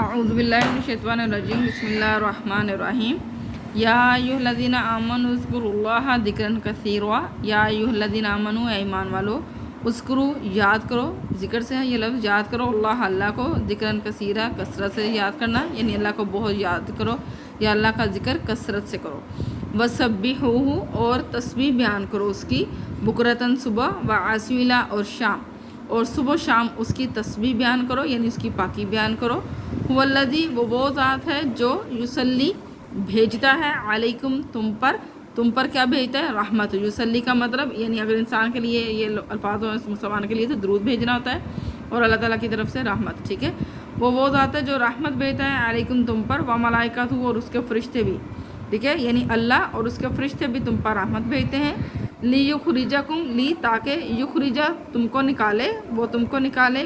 اعوذ باللہ من الشیطان الرجیم بسم اللہ الرحمن الرحیم یا ایھا الذین آمنوا اذکروا اللہ ذکرا کثیرا یا ایھا الذین آمنوا اے ایمان والو اذکروا یاد کرو، ذکر سے ہے یہ لفظ، یاد کرو اللہ کو ذکرا کثیرا کثرت سے یاد کرنا، یعنی اللہ کو بہت یاد کرو یا اللہ کا ذکر کثرت سے کرو۔ وسبحوہ اور تسبیح بیان کرو اس کی، بکرتاً صبح وعصیلا اور شام، اور صبح و شام اس کی تسبیح بیان کرو یعنی اس کی پاکی بیان کرو۔ هو الذی وہ ذات ہے جو یصلی بھیجتا ہے علیکم تم پر کیا بھیجتا ہے؟ رحمت۔ یصلی کا مطلب یعنی اگر انسان کے لیے یہ الفاظ مسلمان کے لیے تو درود بھیجنا ہوتا ہے، اور اللہ تعالیٰ کی طرف سے رحمت، ٹھیک ہے۔ وہ ذات ہے جو رحمت بھیجتا ہے علیکم تم پر، و ملائکتہ اور اس کے فرشتے بھی، ٹھیک ہے، یعنی اللہ اور اس کے فرشتے بھی تم پر رحمت بھیجتے ہیں۔ لیخرجکم لی تاکہ یخرجا تم کو نکالے، وہ تم کو نکالے،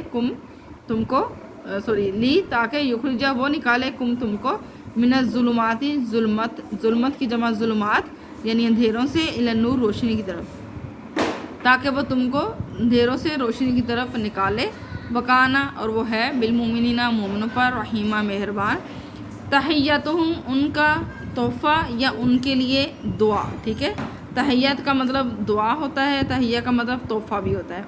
لی تاکہ یخرجا وہ نکالے تم کو من الظلمات ظلمت کی جمع ظلمات یعنی اندھیروں سے الی النور روشنی کی طرف، تاکہ وہ تم کو اندھیروں سے روشنی کی طرف نکالے۔ وکانا اور وہ ہے بالمؤمنین مومنوں پر رحیمہ مہربان۔ تحیتہم ان کا تحفہ یا ان کے لیے دعا، ٹھیک ہے، تحیت کا مطلب دعا ہوتا ہے، تحیہ کا مطلب تحفہ بھی ہوتا ہے۔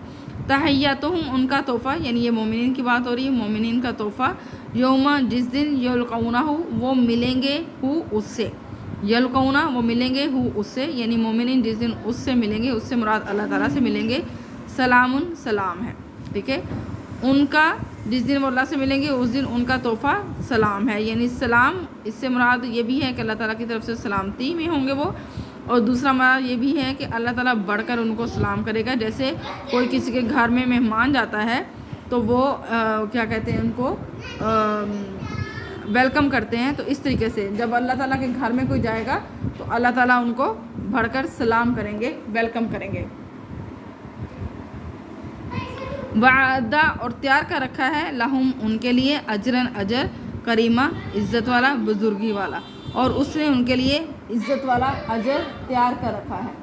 تحیتہم ان کا تحفہ یعنی یہ مومنین کی بات ہو رہی ہے، مومنین کا تحفہ یوم جس دن یلقونہ وہ ملیں گے اس سے، یلقونہ وہ ملیں گے اس سے، یعنی مومنین جس دن اس سے ملیں گے، اس سے مراد اللہ تعالیٰ سے ملیں گے، سلام سلام ہے، ٹھیک ہے، ان کا جس دن وہ اللہ سے ملیں گے اس دن ان کا تحفہ سلام ہے، یعنی سلام اس سے مراد یہ بھی ہے کہ اللہ تعالیٰ کی طرف سے سلامتی میں ہوں گے وہ، اور دوسرا مراد یہ بھی ہے کہ اللہ تعالیٰ بڑھ کر ان کو سلام کرے گا۔ جیسے کوئی کسی کے گھر میں مہمان جاتا ہے تو وہ کیا کہتے ہیں ان کو ویلکم کرتے ہیں، تو اس طریقے سے جب اللہ تعالیٰ کے گھر میں کوئی جائے گا تو اللہ تعالیٰ ان کو بڑھ کر سلام کریں گے، ویلکم کریں گے۔ وعدہ اور تیار کر رکھا ہے لہم ان کے لیے اجرن اجر کریمہ عزت والا بزرگی والا، اور اس نے ان کے لیے عزت والا اجر تیار کر رکھا ہے۔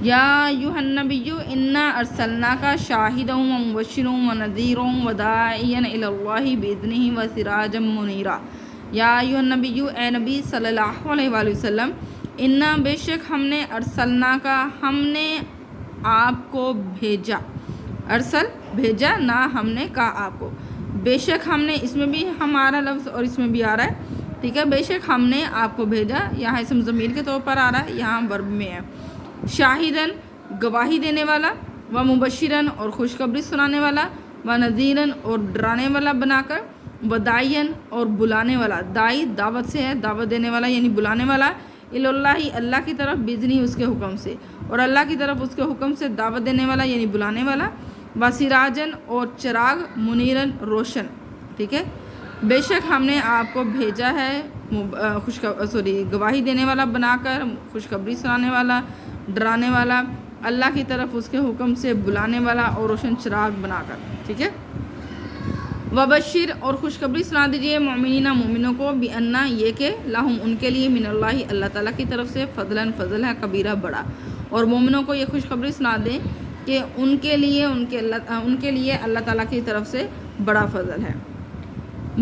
یا ایھا النبی انا ارسلناک شاہدا ومبشرا ونذیرا وداعیا الی اللہ باذنہ وسراجا منیرا۔ یا ایھا النبی اے نبی صلی اللہ علیہ وآلہ وسلم، انا بے شک ہم نے ارسلناک ہم نے آپ کو بھیجا، ارسل بھیجا، نہ ہم نے کہا آپ کو، بے شک ہم نے، اس میں بھی ہمارا لفظ اور اس میں بھی آ رہا ہے، ٹھیک ہے، بے شک ہم نے آپ کو بھیجا، یہاں اسم ضمیر کے طور پر آ رہا ہے، یہاں ورب میں ہے، شاہدن گواہی دینے والا، و مبشرن اور خوشخبری سنانے والا، و نذیرن اور ڈرانے والا بنا کر، و داعین اور بلانے والا، داعی دعوت سے ہے، دعوت دینے والا یعنی بلانے والا، اللہ اللہ کی طرف باذنہ اس کے حکم سے، اور اللہ کی طرف اس کے حکم سے دعوت دینے والا یعنی بلانے والا، وسراجن اور چراغ، منیرن روشن، ٹھیک ہے، بے شک ہم نے آپ کو بھیجا ہے گواہی دینے والا بنا کر، خوشخبری سنانے والا، ڈرانے والا، اللہ کی طرف اس کے حکم سے بلانے والا، اور روشن چراغ بنا کر، ٹھیک ہے۔ وبشر اور خوشخبری سنا دیجیے مومنین مومنوں کو، بأن یہ کہ لہم ان کے لیے من اللہ اللہ تعالیٰ کی طرف سے فضلاً فضل ہے، کبیرہ بڑا، اور مومنوں کو یہ خوشخبری سنا دیں کہ ان کے لیے اللہ تعالیٰ کی طرف سے بڑا فضل ہے۔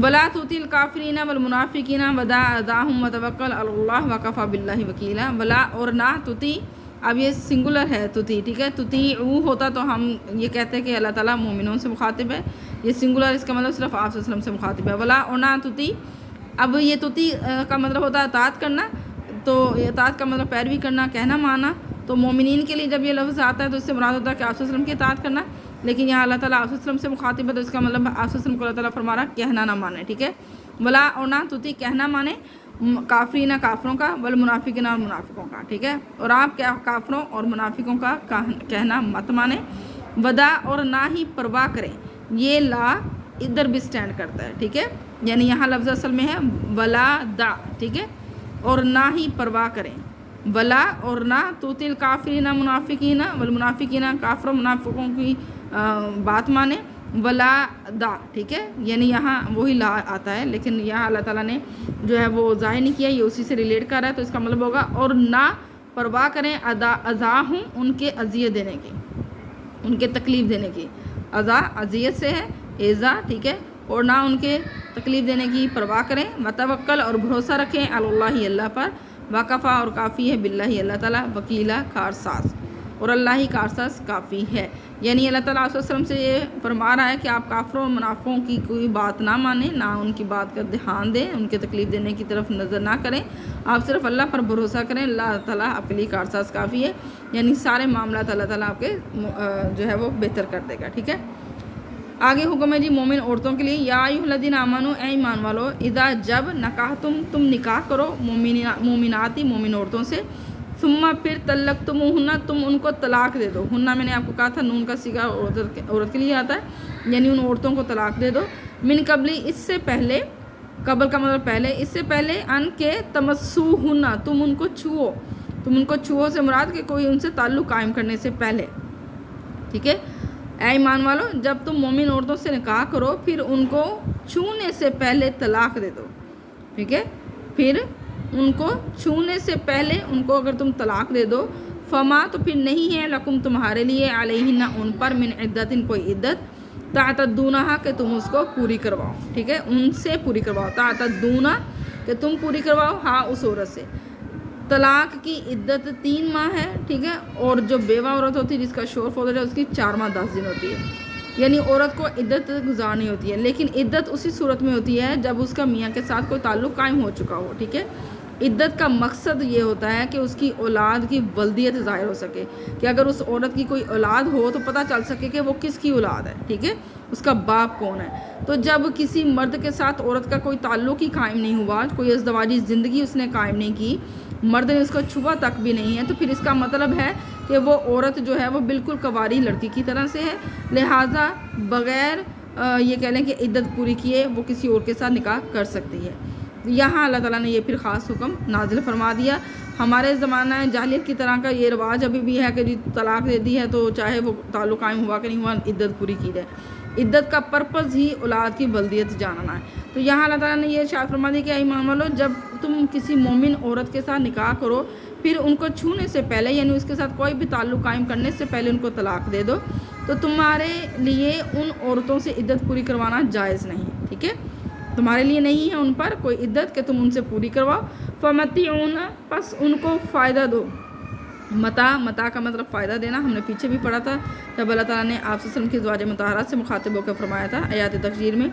ولا تطع الکافرین والمنافقین ودع اذاہم وتوکل علی اللہ وکفی باللہ وکیلا۔ ولا اور نہ تطیع، اب یہ سنگولر ہے تطیع، ٹھیک ہے، تطیعوا ہوتا تو ہم یہ کہتے ہیں کہ اللہ تعالیٰ مومنوں سے مخاطب ہے، یہ سنگولر اس کا مطلب صرف آپ صلی اللہ علیہ وسلم سے مخاطب ہے۔ ولا اور نہ تطیع، اب یہ تطیع کا مطلب ہوتا ہے اطاعت کرنا، تو اطاعت کا مطلب پیروی کرنا، کہنا ماننا، تو مومنین کے لیے جب یہ لفظ آتا ہے تو اس سے مراد ہوتا ہے کہ آپ صلی اللہ علیہ وسلم کی اطاعت کرنا، لیکن یہاں اللہ تعالیٰ آپ صلی اللہ علیہ وسلم سے مخاطب ہے تو اس کا مطلب آپ صلی اللہ علیہ وسلم کو اللہ تعالیٰ فرما رہا کہنا نہ مانے، ٹھیک ہے۔ ولا اور نہ تطیع کہنا مانے، کافرین کافروں کا، والمنافقین اور منافقوں کا، ٹھیک ہے، اور آپ کیا کافروں اور منافقوں کا کہنا مت مانے۔ ودا اور نہ ہی پرواہ کریں، یہ لا ادھر بھی سٹینڈ کرتا ہے، ٹھیک ہے، یعنی یہاں لفظ اصل میں ہے ولا دا، ٹھیک ہے، اور نہ ہی پرواہ کریں، ولا اور نہ تطیع الکافرین منافقین والمنافقین کافروں منافقوں کی بات مانے، ولا دا، ٹھیک ہے، یعنی یہاں وہی لا آتا ہے لیکن یہاں اللہ تعالیٰ نے جو ہے وہ ظاہر نہیں کیا، یہ اسی سے ریلیٹ کر رہا ہے، تو اس کا مطلب ہوگا اور نہ پرواہ کریں اذاہم ان کے اذیت دینے کی، ان کے تکلیف دینے کی، اذا اذیت سے ہے، ایزا، ٹھیک ہے، اور نہ ان کے تکلیف دینے کی پرواہ کریں. وتوکل اور بھروسہ رکھیں اللہ اللہ پر. وکفا اور کافی ہے باللہ اللہ تعالیٰ وکیلا کارساز، اور اللہ ہی کارساز کافی ہے. یعنی اللہ تعالیٰ صلی اللہ علیہ وسلم سے یہ فرما رہا ہے کہ آپ کافروں اور منافقوں کی کوئی بات نہ مانیں، نہ ان کی بات کا دھیان دیں، ان کے تکلیف دینے کی طرف نظر نہ کریں. آپ صرف اللہ پر بھروسہ کریں، اللہ تعالیٰ آپ کے لیے کارساز کافی ہے. یعنی سارے معاملات اللہ تعالیٰ آپ کے جو ہے وہ بہتر کر دے گا. ٹھیک ہے، آگے حکم ہے جی مومن عورتوں کے لیے. یا ایھا الذین آمنوا، اے ایمان والو، اذا جب نکاحتم، تم نکاح کرو مومناتی مومن عورتوں سے، ثم پھر طلقتموہن، تم ان کو طلاق دے دو. ہنہ میں نے آپ کو کہا تھا نون کا صیغہ عورت کے لیے آتا ہے، یعنی ان عورتوں کو طلاق دے دو. من قبلی، اس سے پہلے، قبل کا مطلب پہلے، اس سے پہلے ان کے تمسوہن، تم ان کو چھوؤ. تم ان کو چھوؤ سے مراد کہ کوئی ان سے تعلق قائم کرنے سے پہلے. ٹھیک ہے، اے ایمان والو، جب تم مومن عورتوں سے نکاح کرو پھر ان کو چھونے سے پہلے طلاق دے دو. ٹھیک ہے، پھر ان کو چھونے سے پہلے ان کو اگر تم طلاق دے دو، فما، تو پھر نہیں ہے، لکم تمہارے لیے، علیہن ان پر، من عدت کوئی عدت، تعتدونہا کہ تم اس کو پوری کرواؤ. ٹھیک ہے، ان سے پوری کرواؤ، تعتدونہ کہ تم پوری کرواؤ، ہاں اس عورت سے. طلاق کی عدت 3 ماہ ہے. ٹھیک ہے، اور جو بیوہ عورت ہوتی ہے جس کا شوہر فوت ہو جائے اس کی 4 ماہ 10 دن ہوتی ہے. یعنی عورت کو عدت گزارنی ہوتی ہے، لیکن عدت اسی صورت میں ہوتی ہے جب اس کا میاں کے ساتھ کوئی تعلق قائم ہو چکا ہو. ٹھیک ہے، عدت کا مقصد یہ ہوتا ہے کہ اس کی اولاد کی ولدیت ظاہر ہو سکے، کہ اگر اس عورت کی کوئی اولاد ہو تو پتہ چل سکے کہ وہ کس کی اولاد ہے. ٹھیک ہے، اس کا باپ کون ہے. تو جب کسی مرد کے ساتھ عورت کا کوئی تعلق ہی قائم نہیں ہوا، کوئی ازدواجی زندگی اس نے قائم نہیں کی، مرد نے اس کو چھوا تک بھی نہیں ہے، تو پھر اس کا مطلب ہے کہ وہ عورت جو ہے وہ بالکل کنواری لڑکی کی طرح سے ہے. لہٰذا بغیر یہ کہہ لیں کہ عدت پوری کیے وہ کسی اور کے ساتھ نکاح کر سکتی ہے. یہاں اللہ تعالیٰ نے یہ پھر خاص حکم نازل فرما دیا. ہمارے زمانہ جاہلیت کی طرح کا یہ رواج ابھی بھی ہے کہ جی طلاق دے دی ہے تو چاہے وہ تعلق قائم ہوا کہ نہیں ہوا، عدت پوری کی جائے. عدت کا پرپز ہی اولاد کی بلدیت جاننا ہے. تو یہاں اللہ تعالیٰ نے یہ ارشاد فرما دیا کہ اے ایمان والو، جب تم کسی مومن عورت کے ساتھ نکاح کرو پھر ان کو چھونے سے پہلے، یعنی اس کے ساتھ کوئی بھی تعلق قائم کرنے سے پہلے ان کو طلاق دے دو، تو تمہارے لیے ان عورتوں سے عدت پوری کروانا جائز نہیں. ٹھیک ہے، تمہارے لیے نہیں ہے ان پر کوئی عدت کہ تم ان سے پوری کرواؤ. فمتعون، پس ان کو فائدہ دو. متاع کا مطلب فائدہ دینا، ہم نے پیچھے بھی پڑھا تھا جب اللہ تعالیٰ نے آپ صلی اللہ علیہ وسلم کی ازواج مطہرات سے مخاطب ہو کر فرمایا تھا آیات تکشیر میں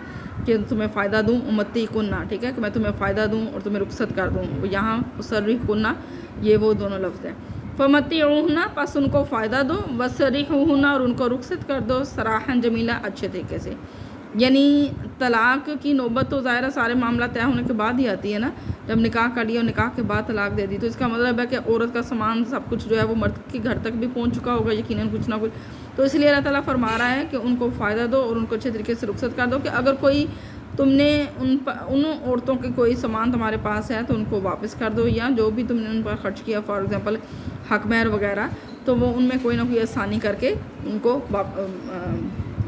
کہ تمہیں فائدہ دوں، امتی کنہ. ٹھیک ہے، کہ میں تمہیں فائدہ دوں اور تمہیں رخصت کر دوں. یہاں اسرح کنہ، یہ وہ دونوں لفظ ہیں. فمتعوہن، پس ان کو فائدہ دو، وسرحوہن، اور ان کو رخصت کر دو، سراحا جمیلہ، اچھے طریقے سے. یعنی طلاق کی نوبت تو ظاہر سارے معاملہ طے ہونے کے بعد ہی آتی ہے نا، جب نکاح کر لیا اور نکاح کے بعد طلاق دے دی، تو اس کا مطلب ہے کہ عورت کا سامان سب کچھ جو ہے وہ مرد کے گھر تک بھی پہنچ چکا ہوگا یقیناً کچھ نہ کچھ. تو اس لیے اللہ تعالیٰ فرما رہا ہے کہ ان کو فائدہ دو اور ان کو اچھے طریقے سے رخصت کر دو، کہ اگر کوئی تم نے ان عورتوں کے کوئی سامان تمہارے پاس ہے تو ان کو واپس کر دو، یا جو بھی تم نے ان پر خرچ کیا، فار ایگزامپل حق مہر وغیرہ، تو وہ ان میں کوئی نہ کوئی آسانی کر کے ان کو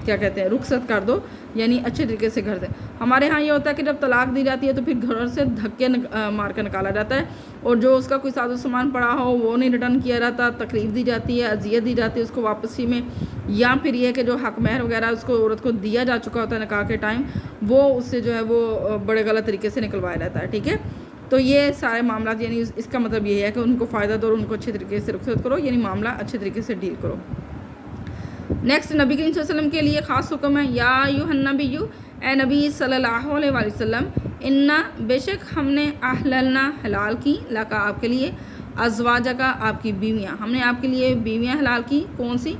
کیا کہتے ہیں رخصت کر دو، یعنی اچھے طریقے سے گھر دیں. ہمارے ہاں یہ ہوتا ہے کہ جب طلاق دی جاتی ہے تو پھر گھر سے دھکے مار کر نکالا جاتا ہے، اور جو اس کا کوئی ساز و سامان پڑا ہو وہ نہیں ریٹرن کیا جاتا، تکلیف دی جاتی ہے، اذیت دی جاتی ہے اس کو واپسی میں، یا پھر یہ کہ جو حق مہر وغیرہ اس کو عورت کو دیا جا چکا ہوتا ہے نکاح کے ٹائم، وہ اس سے جو ہے وہ بڑے غلط طریقے سے نکلوایا جاتا ہے. ٹھیک ہے، تو یہ سارے معاملات، یعنی اس کا مطلب یہ ہے کہ ان کو فائدہ دو اور ان کو اچھے طریقے سے رخصت کرو، یعنی معاملہ اچھے طریقے سے ڈیل کرو. نیکسٹ نبی کریم صلی اللہ علیہ وسلم کے لیے خاص حکم ہے. یا ایھا النبی، اے نبی صلی اللہ علیہ وآلہ وسلم، انا، بے شک ہم نے احللنا، حلال کی، لکا آپ کے لیے، ازواجکا آپ کی بیویاں، ہم نے آپ کے لیے بیویاں حلال کی. کون سی؟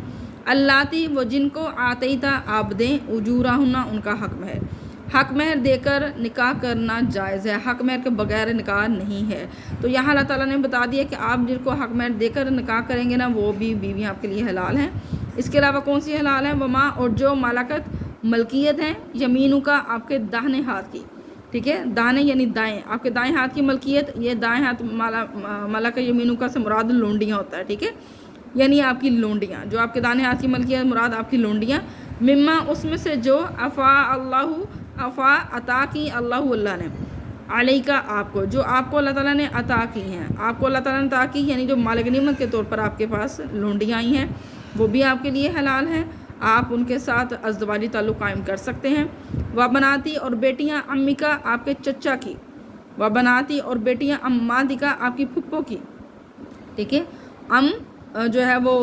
اللاتی، وہ جن کو آتیتا آپ دیں، اجورہن، ان کا حق مہر. حق مہر دے کر نکاح کرنا جائز ہے، حق مہر کے بغیر نکاح نہیں ہے. تو یہاں اللہ تعالیٰ نے بتا دیا کہ آپ جن کو حق مہر دے کر نکاح کریں گے نا وہ بھی بیویاں آپ کے لیے حلال ہیں. اس کے علاوہ کون سی حلال ہیں؟ وما، اور جو مالکت، ملکیت ہیں، یمینوں کا آپ کے داہنے ہاتھ کی. ٹھیک ہے، داہنے یعنی دائیں، آپ کے دائیں ہاتھ کی ملکیت. یہ دائیں ہاتھ مالک یمینوں کا سے مراد لونڈیاں ہوتا ہے. ٹھیک ہے، یعنی آپ کی لونڈیاں، جو آپ کے دانے ہاتھ کی ملکیت مراد آپ کی لونڈیاں. مما، اس میں سے جو افا عطا کی اللہ نے، علیہ کا آپ کو، جو آپ کو اللہ تعالیٰ نے عطا کی ہیں، آپ کو اللہ تعالیٰ نے عطا کی، یعنی جو مالک نعمت کے طور پر آپ کے پاس لونڈیاں آئی ہیں وہ بھی آپ کے لیے حلال ہیں. آپ ان کے ساتھ ازدواجی تعلق قائم کر سکتے ہیں۔ و بناتی اور بیٹیاں امی کا آپ کے چچا کی، و بناتی اور بیٹیاں اماتی کا آپ کی پھپھو کی، ٹھیک ہے۔ جو ہے وہ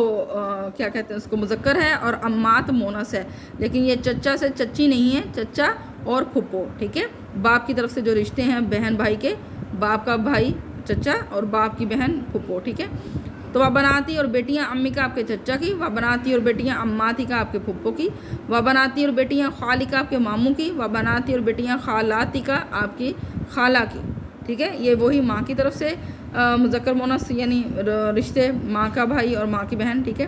کیا کہتے ہیں اس کو مذکر ہے، اور امات مونس ہے، لیکن یہ چچا سے چچی نہیں ہے، چچا اور پھپھو، ٹھیک ہے۔ باپ کی طرف سے جو رشتے ہیں بہن بھائی کے، باپ کا بھائی چچا اور باپ کی بہن پھپھو، ٹھیک ہے۔ تو وہ بناتی اور بیٹیاں امی کا آپ کے چچا کی، وہ بناتی اور بیٹیاں اماتی کا آپ کے پھپھو کی، وہ بناتی اور بیٹیاں خالی کا آپ کے ماموں کی، وہ بناتی اور بیٹیاں خالاتی کا آپ کی خالہ کی، ٹھیک ہے۔ یہ وہی ماں کی طرف سے مذکر مونس یعنی رشتے، ماں کا بھائی اور ماں کی بہن، ٹھیک ہے۔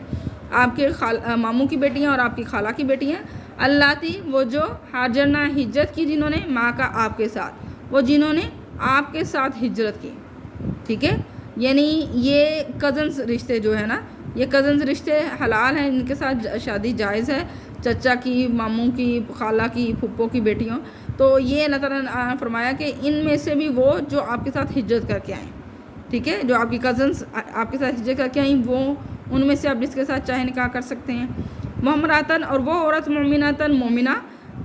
آپ کے ماموں کی بیٹیاں اور آپ کی خالہ کی بیٹیاں، اللاتی وہ جو ہاجرنا ہجرت کی جنہوں نے، ماں کا آپ کے ساتھ، وہ جنہوں نے آپ کے ساتھ ہجرت کی، ٹھیک ہے۔ یعنی یہ کزنز رشتے جو ہے نا، یہ کزنز رشتے حلال ہیں، ان کے ساتھ شادی جائز ہے، چچا کی، ماموں کی، خالہ کی، پھپھو کی بیٹیوں۔ تو یہ اللہ تعالیٰ نے فرمایا کہ ان میں سے بھی وہ جو آپ کے ساتھ ہجرت کر کے آئیں، ٹھیک ہے، جو آپ کی کزنز آپ کے ساتھ ہجرت کر کے آئیں، وہ ان میں سے آپ جس کے ساتھ چاہے نکاح کر سکتے ہیں۔ محمراتن اور وہ عورت، مومناتن مومنہ،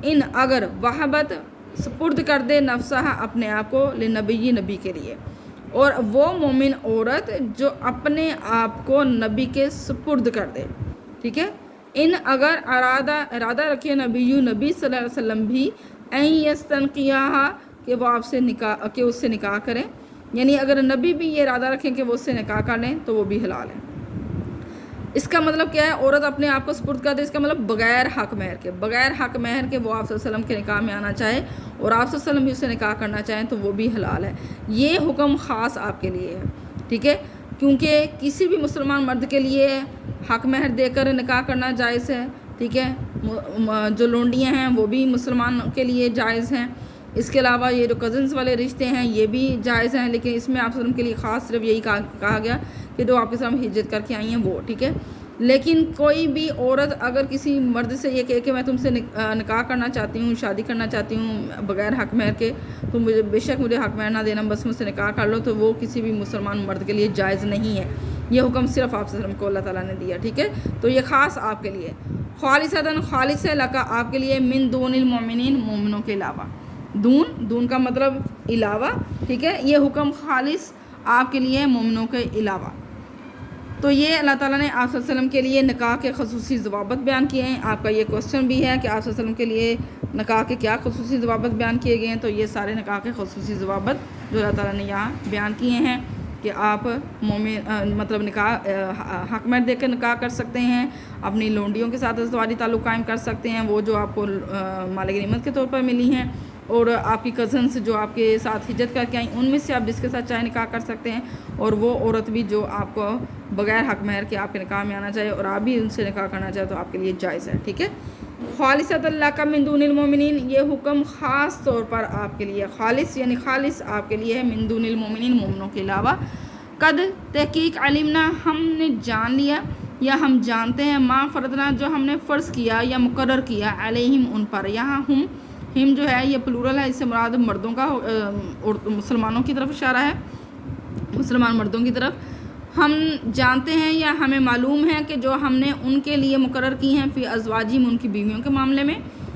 ان اگر وہبت سپرد کر دے نفسہ اپنے آپ کو، لنبی نبی کے لیے، اور وہ مومن عورت جو اپنے آپ کو نبی کے سپرد کر دے، ٹھیک ہے۔ ان اگر ارادہ رکھے نبی صلی اللہ علیہ وسلم بھی این یستنقیہا کہ وہ آپ سے نکاح، کہ اس سے نکاح کریں، یعنی اگر نبی بھی یہ ارادہ رکھیں کہ وہ اس سے نکاح کر لیں تو وہ بھی حلال ہے۔ اس کا مطلب کیا ہے؟ عورت اپنے آپ کو سپرد کر دے، اس کا مطلب بغیر حق مہر کے، بغیر حق مہر کے وہ آپ صلی اللہ علیہ وسلم کے نکاح میں آنا چاہے اور آپ صلی اللہ علیہ وسلم بھی اس سے نکاح کرنا چاہیں تو وہ بھی حلال ہے۔ یہ حکم خاص آپ کے لیے ہے، ٹھیک ہے، کیونکہ کسی بھی مسلمان مرد کے لیے حق مہر دے کر نکاح کرنا جائز ہے، ٹھیک ہے۔ جو لونڈیاں ہیں وہ بھی مسلمان کے لیے جائز ہیں۔ اس کے علاوہ یہ جو کزنز والے رشتے ہیں یہ بھی جائز ہیں، لیکن اس میں آپ صلی اللہ علیہ وسلم کے لیے خاص صرف یہی کہا گیا کہ جو آپ کے سامنے ہجرت کر کے آئی ہیں وہ، ٹھیک ہے۔ لیکن کوئی بھی عورت اگر کسی مرد سے یہ کہے کہ میں تم سے نکاح کرنا چاہتی ہوں، شادی کرنا چاہتی ہوں بغیر حق مہر کے، تو مجھے بے شک مجھے حق مہر نہ دینا، بس مجھ سے نکاح کر لو، تو وہ کسی بھی مسلمان مرد کے لیے جائز نہیں ہے۔ یہ حکم صرف آپ صلی اللہ علیہ وسلم کو اللہ تعالیٰ نے دیا، ٹھیک ہے۔ تو یہ خاص آپ کے لیے، خالصتاً خالص ہے لکا آپ کے لیے، من دون المؤمنین مومنوں کے علاوہ، دون کا مطلب علاوہ، ٹھیک ہے۔ یہ حکم خالص آپ کے لیے مومنوں کے علاوہ۔ تو یہ اللہ تعالیٰ نے آپ صلی اللہ علیہ وسلم کے لیے نکاح کے خصوصی ضوابط بیان کیے ہیں۔ آپ کا یہ کوسچن بھی ہے کہ آپ صلی اللہ علیہ وسلم کے لیے نکاح کے کیا خصوصی ضوابط بیان کیے گئے ہیں، تو یہ سارے نکاح کے خصوصی ضوابط جو اللہ تعالیٰ نے یہاں بیان کیے ہیں کہ آپ مطلب نکاح حق مہر دے کر نکاح کر سکتے ہیں، اپنی لونڈیوں کے ساتھ ازدواجی تعلق قائم کر سکتے ہیں، وہ جو آپ کو مال غنیمت کے طور پر ملی ہیں، اور آپ کی کزنس جو آپ کے ساتھ ہجرت کر کے آئیں ان میں سے آپ جس کے ساتھ چاہے نکاح کر سکتے ہیں، اور وہ عورت بھی جو آپ کو بغیر حق مہر کے آپ کے نکاح میں آنا چاہے اور آپ بھی ان سے نکاح کرنا چاہے تو آپ کے لیے جائز ہے، ٹھیک ہے۔ خالصۃ اللہ کا من دون المؤمنین، یہ حکم خاص طور پر آپ کے لیے، خالص یعنی خالص آپ کے لیے ہے، من دون المؤمنین مومنوں کے علاوہ۔ قد تحقیق علمنا ہم نے جان لیا یا ہم جانتے ہیں، ما فرضنا جو ہم نے فرض کیا یا مقرر کیا، علیہم ان پر، یہاں ہم جو ہے یہ پلورل ہے، اس سے مراد مردوں کا مسلمانوں کی طرف اشارہ ہے، مسلمان مردوں کی طرف۔ ہم جانتے ہیں یا ہمیں معلوم ہے کہ جو ہم نے ان کے لیے مقرر کی ہیں، فی ازواجہم ان کی بیویوں کے معاملے میں،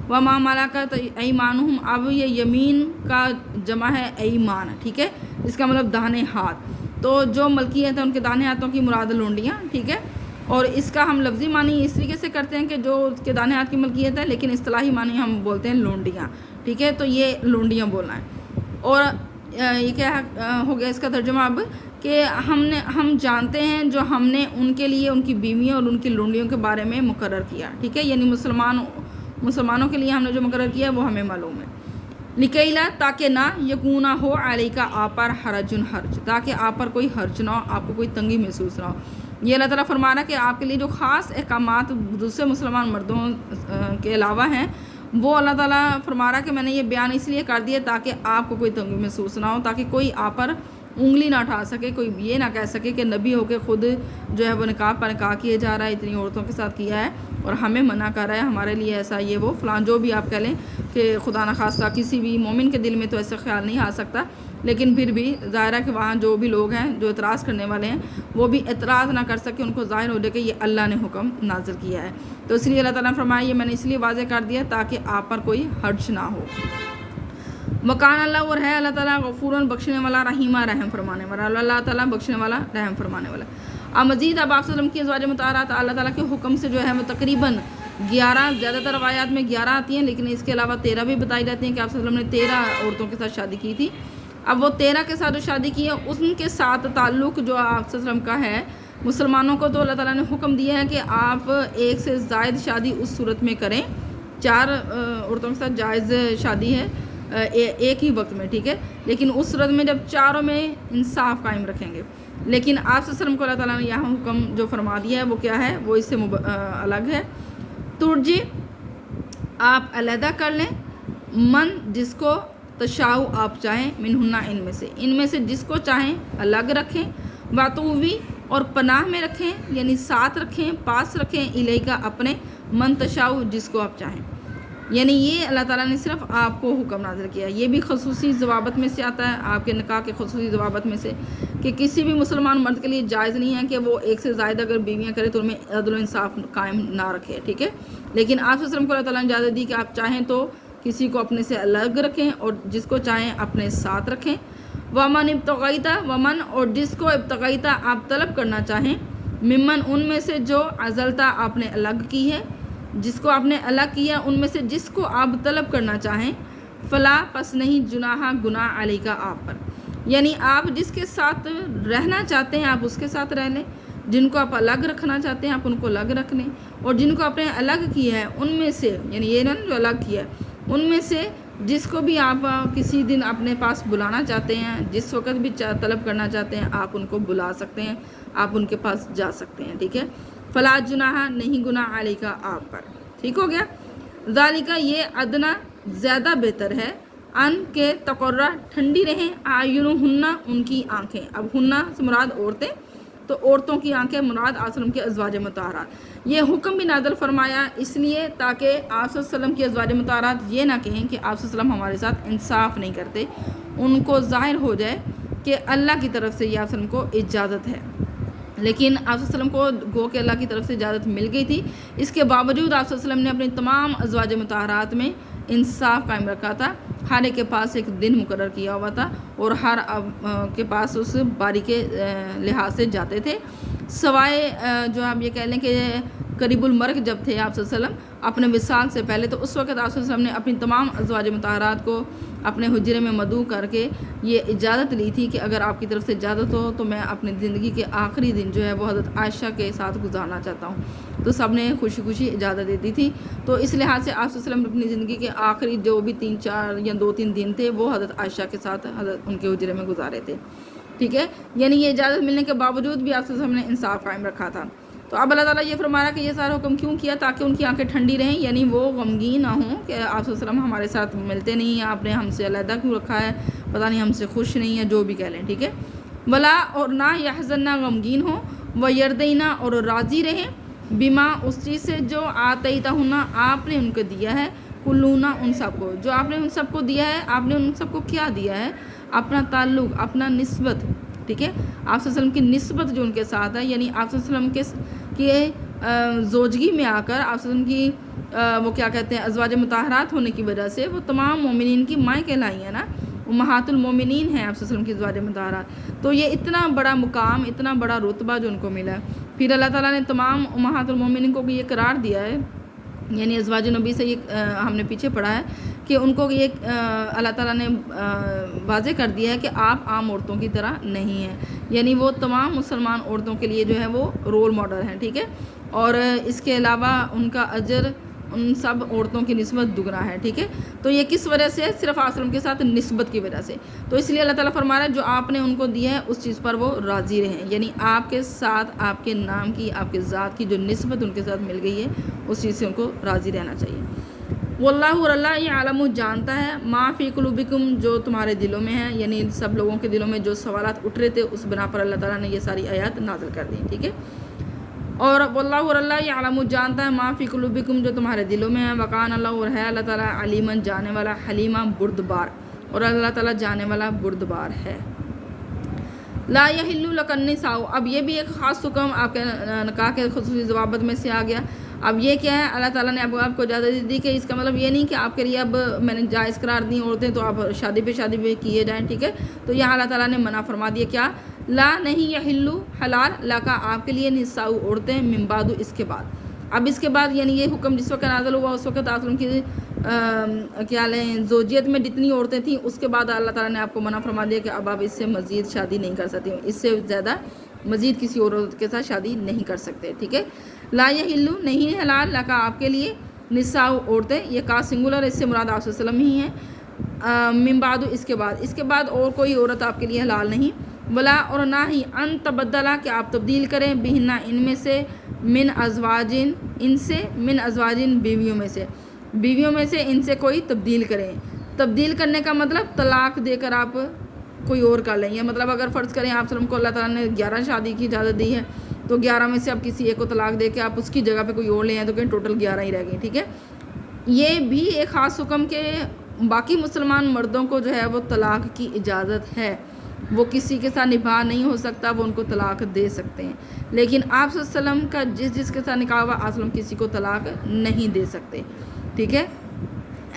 وما ملکت ایمانہم، اب یہ یمین کا جمع ہے ایمان، ٹھیک ہے، اس کا مطلب داہنے ہاتھ، تو جو ملکیت ہے ان کے داہنے ہاتھوں کی مراد لونڈیاں، ٹھیک ہے۔ اور اس کا ہم لفظی معنی اس طریقے سے کرتے ہیں کہ جو اس کے داہنے ہاتھ کی ملکیت ہے، لیکن اصطلاحی معنی ہم بولتے ہیں لونڈیاں، ٹھیک ہے، تو یہ لونڈیاں بولنا ہے۔ اور یہ کیا ہو گیا اس کا ترجمہ اب کہ ہم جانتے ہیں جو ہم نے ان کے لیے ان کی بیویوں اور ان کی لونڈیوں کے بارے میں مقرر کیا، ٹھیک ہے، یعنی مسلمانوں کے لیے ہم نے جو مقرر کیا وہ ہمیں معلوم ہے۔ لکیلا تاکہ نہ یکونا ہو علیکا آپ پر حرجن حرج، تاکہ آپ پر کوئی حرج نہ ہو، آپ کو کوئی تنگی محسوس نہ ہو۔ یہ اللہ تعالیٰ فرما رہا ہے کہ آپ کے لیے جو خاص احکامات دوسرے مسلمان مردوں کے علاوہ ہیں وہ اللہ تعالیٰ فرما رہا ہے کہ میں نے یہ بیان اس لیے کر دیا تاکہ آپ کو کوئی تنگی محسوس نہ ہو، تاکہ کوئی آپ پر انگلی نہ اٹھا سکے، کوئی یہ نہ کہہ سکے کہ نبی ہو کے خود جو ہے وہ نکاح پر نکاح کیے جا رہا ہے، اتنی عورتوں کے ساتھ کیا ہے اور ہمیں منع کر رہا ہے، ہمارے لیے ایسا یہ وہ فلاں، جو بھی آپ کہہ لیں کہ خدا نخواستہ کسی بھی مومن کے دل میں تو ایسا خیال نہیں آ سکتا، لیکن پھر بھی ظاہر ہے کہ وہاں جو بھی لوگ ہیں جو اعتراض کرنے والے ہیں وہ بھی اعتراض نہ کر سکے، ان کو ظاہر ہو جائے کہ یہ اللہ نے حکم نازل کیا ہے۔ تو اس لیے اللہ تعالیٰ نے فرمایا یہ میں نے اس لیے واضح کر دیا تاکہ آپ پر کوئی حرج نہ ہو۔ مکان اللہ، اور ہے اللہ تعالیٰ غفوراً بخشنے والا، رحیمہ رحم فرمانے والا، اللہ تعالیٰ بخشنے والا رحم فرمانے والا۔ اب مزید اب آپ صلی اللہ علیہ وسلم کی ازواج مطہرات اللہ تعالیٰ کے حکم سے جو ہے وہ تقریباً 11، زیادہ تر روایات میں 11 آتی ہیں، لیکن اس کے علاوہ 13 بھی بتائی جاتی ہیں کہ آپ صلی اللہ علیہ وسلم نے 13 عورتوں کے ساتھ شادی کی تھی۔ اب وہ 13 کے ساتھ جو شادی کی ہے ان کے ساتھ تعلق جو آپ صلی اللہ علیہ وسلم کا ہے، مسلمانوں کو تو اللہ تعالیٰ نے حکم دیا ہے کہ آپ ایک سے زائد شادی اس صورت میں کریں، 4 عورتوں کے ساتھ جائز شادی ہے ایک ہی وقت میں، ٹھیک ہے، لیکن اس صورت میں جب چاروں میں انصاف قائم رکھیں گے۔ لیکن آپ صلی اللہ علیہ وسلم کو اللہ تعالیٰ نے یہاں حکم جو فرما دیا ہے وہ کیا ہے، وہ اس سے الگ ہے۔ ترجی، آپ علیحدہ کر لیں، من جس کو تشاؤ آپ چاہیں، منہنہ ان میں سے جس کو چاہیں الگ رکھیں، واتووی اور پناہ میں رکھیں، یعنی ساتھ رکھیں، پاس رکھیں، الیکا اپنے، من تشاؤ جس کو آپ چاہیں۔ یعنی یہ اللہ تعالیٰ نے صرف آپ کو حکم نازل کیا، یہ بھی خصوصی ضوابط میں سے آتا ہے، آپ کے نکاح کے خصوصی ضوابط میں سے، کہ کسی بھی مسلمان مرد کے لیے جائز نہیں ہے کہ وہ ایک سے زائد اگر بیویاں کرے تو ان میں عدل و انصاف قائم نہ رکھے، ٹھیک ہے۔ لیکن آپ صلی اللہ علیہ وسلم کو اللہ تعالیٰ نے اجازت دی کہ آپ چاہیں تو کسی کو اپنے سے الگ رکھیں اور جس کو چاہیں اپنے ساتھ رکھیں۔ ومن ابتغیتا، ومن اور جس کو ابتغیتا آپ طلب کرنا چاہیں، ممن ان میں سے جو عزلتا آپ نے الگ کی ہے، جس کو آپ نے الگ کیا ان میں سے جس کو آپ طلب کرنا چاہیں، فلا پس نہیں جناح گناہ علیکا آپ پر، یعنی آپ جس کے ساتھ رہنا چاہتے ہیں آپ اس کے ساتھ رہ لیں، جن کو آپ الگ رکھنا چاہتے ہیں آپ ان کو الگ رکھ لیں، اور جن کو آپ نے الگ کیا ہے ان میں سے، یعنی یہ نہ جو الگ کیا ہے ان میں سے جس کو بھی آپ کسی دن اپنے پاس بلانا چاہتے ہیں، جس وقت بھی طلب کرنا چاہتے ہیں آپ ان کو بلا سکتے ہیں، آپ ان کے پاس جا سکتے ہیں، ٹھیک ہے۔ فلا جناح نہیں گناہ علیکا آپ پر، ٹھیک ہو گیا۔ ذالکہ یہ ادنا زیادہ بہتر ہے، ان کے تقرہ ٹھنڈی رہیں، اعینہن ان کی آنکھیں، اب ہنہ سے مراد عورتیں، تو عورتوں کی آنکھیں مراد آپ صلی اللہ علیہ وسلم کے ازواج مطہرات۔ یہ حکم بھی نازل فرمایا اس لیے تاکہ آپ صلی اللہ علیہ وسلم کی ازواج مطہرات یہ نہ کہیں کہ آپ صلی اللہ علیہ وسلم ہمارے ساتھ انصاف نہیں کرتے، ان کو ظاہر ہو جائے کہ اللہ کی طرف سے یہ آپ صلی اللہ علیہ وسلم کو اجازت ہے۔ لیکن آپ صلی اللہ علیہ وسلم کو گو کہ اللہ کی طرف سے اجازت مل گئی تھی، اس کے باوجود آپ صلی اللہ علیہ وسلم نے اپنی تمام ازواج مطہرات میں انصاف قائم رکھا تھا، ہر ایک کے پاس ایک دن مقرر کیا ہوا تھا اور ہر کے پاس اس باری کے لحاظ سے جاتے تھے، سوائے جو آپ یہ کہہ لیں کہ قریب المرگ جب تھے آپ صلی اللہ علیہ وسلم اپنے وصال سے پہلے، تو اس وقت آپ صلی اللہ علیہ وسلم نے اپنی تمام ازواج مطہرات کو اپنے حجرے میں مدعو کر کے یہ اجازت لی تھی کہ اگر آپ کی طرف سے اجازت ہو تو میں اپنی زندگی کے آخری دن جو ہے وہ حضرت عائشہ کے ساتھ گزارنا چاہتا ہوں، تو سب نے خوشی خوشی اجازت دے دی تھی۔ تو اس لحاظ سے آپ صلی اللہ علیہ وسلم اپنی زندگی کے آخری جو بھی 3-4 یا 2-3 دن تھے وہ حضرت عائشہ کے ساتھ حضرت ان کے حجرے میں گزارے تھے، ٹھیک ہے۔ یعنی یہ اجازت ملنے کے باوجود بھی آپ صلی اللہ علیہ وسلم نے انصاف قائم رکھا تھا۔ تو اب اللہ تعالیٰ یہ فرما رہا کہ یہ سارا حکم کیوں کیا، تاکہ ان کی آنکھیں ٹھنڈی رہیں، یعنی وہ غمگین نہ ہوں کہ آپ صلی اللہ علیہ وسلم ہمارے ساتھ ملتے نہیں ہیں، آپ نے ہم سے علیحدہ کیوں رکھا ہے، پتہ نہیں ہم سے خوش نہیں ہے، جو بھی کہہ لیں، ٹھیک ہے۔ ولا اور نہ یحزن غمگین ہوں، ویردینا اور راضی رہیں، بما اس چیز سے جو آتیتہن آپ نے ان کو دیا ہے، کلونا ان سب کو، جو آپ نے ان سب کو دیا ہے، آپ نے ان سب کو کیا دیا ہے، اپنا تعلق، اپنا نسبت، ٹھیک ہے، آپ صلی اللہ علیہ وسلم کی نسبت جو ان کے ساتھ ہے، یعنی آپ صلی اللہ علیہ وسلم کے زوجگی میں آ کر آپ صلی اللہ علیہ وسلم کی وہ کیا کہتے ہیں ازواج مطہرات ہونے کی وجہ سے وہ تمام مومنین کی مائیں کہلائی ہیں نا، امہات المومنین ہیں آپ صلی اللہ علیہ وسلم کی ازواج مطہرات، تو یہ اتنا بڑا مقام، اتنا بڑا رتبہ جو ان کو ملا ہے۔ پھر اللہ تعالیٰ نے تمام امہات المومنین کو بھی یہ قرار دیا ہے، یعنی ازواج نبی سے یہ ہم نے پیچھے پڑھا ہے کہ ان کو یہ اللہ تعالیٰ نے واضح کر دیا ہے کہ آپ عام عورتوں کی طرح نہیں ہیں، یعنی وہ تمام مسلمان عورتوں کے لیے جو ہے وہ رول ماڈل ہیں، ٹھیک ہے، اور اس کے علاوہ ان کا اجر ان سب عورتوں کی نسبت دگنا ہے، ٹھیک ہے۔ تو یہ کس وجہ سے؟ صرف آپ کے ساتھ نسبت کی وجہ سے، تو اس لیے اللہ تعالیٰ فرما رہا ہے جو آپ نے ان کو دیا ہے اس چیز پر وہ راضی رہیں، یعنی آپ کے ساتھ آپ کے نام کی، آپ کے ذات کی جو نسبت ان کے ساتھ مل گئی ہے اس چیز سے ان کو راضی رہنا چاہیے۔ واللہ اور اللہ یعلم جانتا ہے ما فی قلوبکم جو تمہارے دلوں میں ہے، یعنی سب لوگوں کے دلوں میں جو سوالات اٹھ رہے تھے اس بنا پر اللہ تعالیٰ نے یہ ساری آیات نازل کر دی، ٹھیک ہے۔ اور واللہ اور اللہ یعلم جانتا ہے ما فی قلوبکم جو تمہارے دلوں میں ہے، وکان اللہ اور ہے اللہ تعالیٰ علیماً جانے والا، حلیمہ بردبار، اور اللہ تعالیٰ جانے والا بردبار ہے۔ لا یحل لک النساء، اب یہ بھی ایک خاص حکم آپ کے نکاح کے خصوصی ضوابط میں سے آ گیا۔ اب یہ کیا ہے، اللہ تعالیٰ نے آپ کو اجازت دی کہ اس کا مطلب یہ نہیں کہ آپ کے لیے اب میں نے جائز قرار دی عورتیں تو آپ شادی پہ کیے جائیں، ٹھیک ہے۔ تو یہاں اللہ تعالیٰ نے منع فرما دیا، کیا، لا نہیں یحل حلال لکا آپ کے لیے نساء عورتیں من بعد اس کے بعد۔ اب اس کے بعد یعنی یہ حکم جس وقت نازل ہوا اس وقت آپ کی کیا لیں زوجیت میں جتنی عورتیں تھیں، اس کے بعد اللہ تعالیٰ نے آپ کو منع فرما دیا کہ اب آپ اس سے مزید شادی نہیں کر سکتے، اس سے زیادہ مزید کسی اور عورت کے ساتھ شادی نہیں کر سکتے، ٹھیک ہے۔ لا یحل نہیں حلال لکا آپ کے لیے نساء عورتیں، یہ کا سنگولر، اس سے مراد آپ صلی اللہ علیہ وسلم ہی ہیں، من بعد اس کے بعد اور کوئی عورت آپ کے لیے حلال نہیں، ولا اور نہ ہی ان تبدلا کہ آپ تبدیل کریں بہنہ ان میں سے، من ازواجن ان سے، من ازواجن بیویوں میں سے ان سے کوئی تبدیل کریں۔ تبدیل کرنے کا مطلب طلاق دے کر آپ کوئی اور کر لیں، یا مطلب اگر فرض کریں آپ کو اللہ تعالیٰ نے 11 شادی کی اجازت دی ہے تو 11 میں سے اب کسی ایک کو طلاق دے کے آپ اس کی جگہ پہ کوئی اور لے آئیں تو کہ ٹوٹل 11 ہی رہ گئی، ٹھیک ہے۔ یہ بھی ایک خاص حکم کہ باقی مسلمان مردوں کو جو ہے وہ طلاق کی اجازت ہے، وہ کسی کے ساتھ نکاح نہیں ہو سکتا، وہ ان کو طلاق دے سکتے ہیں، لیکن آپ صلی اللہ علیہ وسلم کا جس کے ساتھ نکاح ہوا آپ صلی اللہ علیہ وسلم کسی کو طلاق نہیں دے سکتے، ٹھیک ہے۔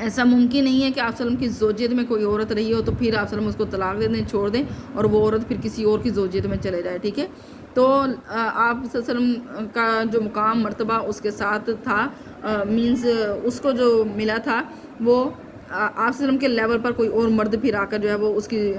ایسا ممکن نہیں ہے کہ آپ صلی اللہ علیہ وسلم کی زوجیت میں کوئی عورت رہی ہو تو پھر آپ صلی اللہ علیہ وسلم اس کو طلاق دے دیں، چھوڑ دیں اور وہ عورت پھر کسی اور کی زوجیت میں چلے جائے، ٹھیک ہے۔ تو آپ صلی اللہ علیہ وسلم کا جو مقام مرتبہ اس کے ساتھ تھا، مینز اس کو جو ملا تھا وہ آپ صلی اللہ علیہ وسلم کے لیول پر کوئی اور مرد پھر آ کر جو ہے وہ اس کی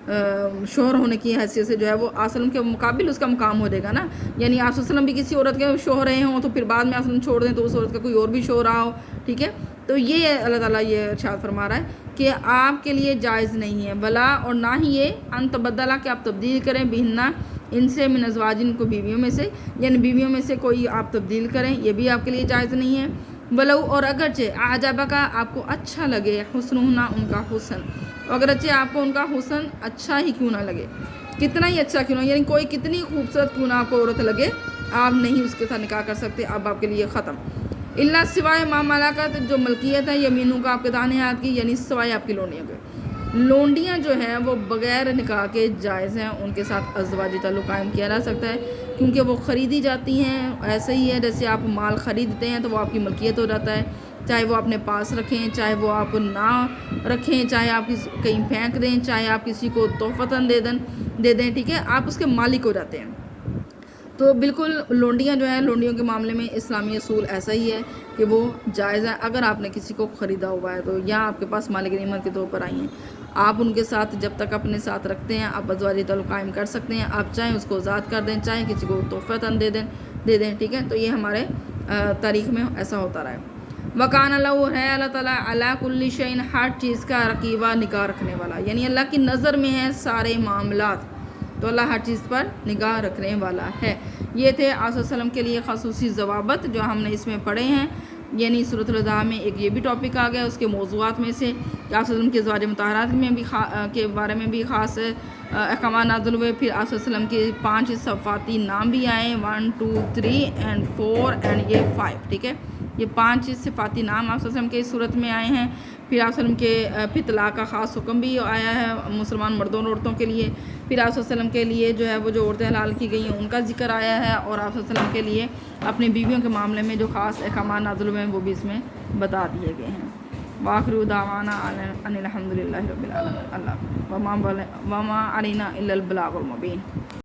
شوہر ہونے کی حیثیت سے جو ہے وہ آپ صلی اللہ علیہ وسلم کے مقابل اس کا مقام ہو جائے گا نا، یعنی آپ صلی اللہ علیہ وسلم بھی کسی عورت کے شوہر رہے ہوں تو پھر بعد میں آپ صلی اللہ علیہ وسلم چھوڑ دیں تو اس عورت کا کوئی اور بھی شوہر رہا ہو، ٹھیک ہے۔ تو یہ اللہ تعالیٰ یہ ارشاد فرما رہا ہے کہ آپ کے لیے جائز نہیں ہے، ولا اور نہ ہی یہ ان تبدلا کہ آپ تبدیل کریں بہنہ ان سے، من ازواجن کو بیویوں میں سے، یعنی بیویوں میں سے کوئی آپ تبدیل کریں، یہ بھی آپ کے لیے جائز نہیں ہے۔ ولو اور اگرچہ اعجابہ کا آپ کو اچھا لگے حسنہن ان کا حسن، اگرچہ آپ کو ان کا حسن اچھا ہی کیوں نہ لگے، کتنا ہی اچھا کیوں نہ، یعنی کوئی کتنی خوبصورت کیوں نہ آپ کو عورت لگے، آپ نہیں اس کے ساتھ نکاح کر سکتے، اب آپ کے لیے ختم۔ اللہ سوائے ما ملکت جو ملکیت ہے یمینوں کا آپ کے داہنے ہاتھ کی، یعنی سوائے آپ کی لونڈیوں کے، لونڈیاں جو ہیں وہ بغیر نکاح کے جائز ہیں، ان کے ساتھ ازدواجی تعلق قائم کیا جا سکتا ہے کیونکہ وہ خریدی جاتی ہیں، ایسے ہی ہے جیسے آپ مال خریدتے ہیں تو وہ آپ کی ملکیت ہو جاتا ہے، چاہے وہ اپنے پاس رکھیں، چاہے وہ آپ نہ رکھیں، چاہے آپ کہیں پھینک دیں، چاہے آپ کسی کو تحفتاً دے دیں، ٹھیک ہے، آپ اس کے مالک ہو جاتے ہیں۔ تو بالکل لونڈیاں جو ہیں، لونڈیوں کے معاملے میں اسلامی اصول ایسا ہی ہے کہ وہ جائز ہے، اگر آپ نے کسی کو خریدا ہوا ہے تو یا آپ کے پاس مال غنیمت کے طور پر آئی ہیں، آپ ان کے ساتھ جب تک اپنے ساتھ رکھتے ہیں آپ ازدواجی تعلق قائم کر سکتے ہیں، آپ چاہیں اس کو آزاد کر دیں، چاہیں کسی کو تحفتاً دے دیں، ٹھیک ہے۔ تو یہ ہمارے تاریخ میں ایسا ہوتا رہا ہے۔ وکان اللہ ہے اللہ تعالیٰ علی کل شیء ہر چیز کا رقیبہ نگاہ رکھنے والا، یعنی اللہ کی نظر میں ہے سارے معاملات، تو اللہ ہر چیز پر نگاہ رکھنے والا ہے۔ یہ تھے آپ صلی اللہ علیہ وسلم کے لیے خصوصی ضوابط جو ہم نے اس میں پڑھے ہیں، یعنی سورۃ الرضا میں ایک یہ بھی ٹاپک آ گیا، اس کے موضوعات میں سے کہ آپ صلی اللہ علیہ وسلم کے ازواج مطہرات میں بھی کے بارے میں بھی خاص احکامات نازل ہوئے، پھر آپ صلی اللہ علیہ وسلم کے 5 صفاتی نام بھی آئے، 1 2 3 اینڈ 4 اینڈ یہ 5، ٹھیک ہے، یہ 5 صفاتی نام آپ صلی اللہ علیہ وسلم کے اس صورت میں آئے ہیں۔ پھر آپ صلی اللہ علیہ وسلم کے پھر طلاق کا خاص حکم بھی آیا ہے مسلمان مردوں اور عورتوں کے لیے، پھر آپ صلی اللہ علیہ وسلم کے لیے جو ہے وہ جو عورتیں حلال کی گئی ہیں ان کا ذکر آیا ہے، اور آپ صلی اللہ علیہ وسلم کے لیے اپنی بیویوں کے معاملے میں جو خاص احکامات نازل ہوئے ہیں وہ بھی اس میں بتا دیے گئے ہیں۔ وآخر دعوانا ان الحمد للہ رب العالمین، اللہ وما علینا الا البلاغ المبین۔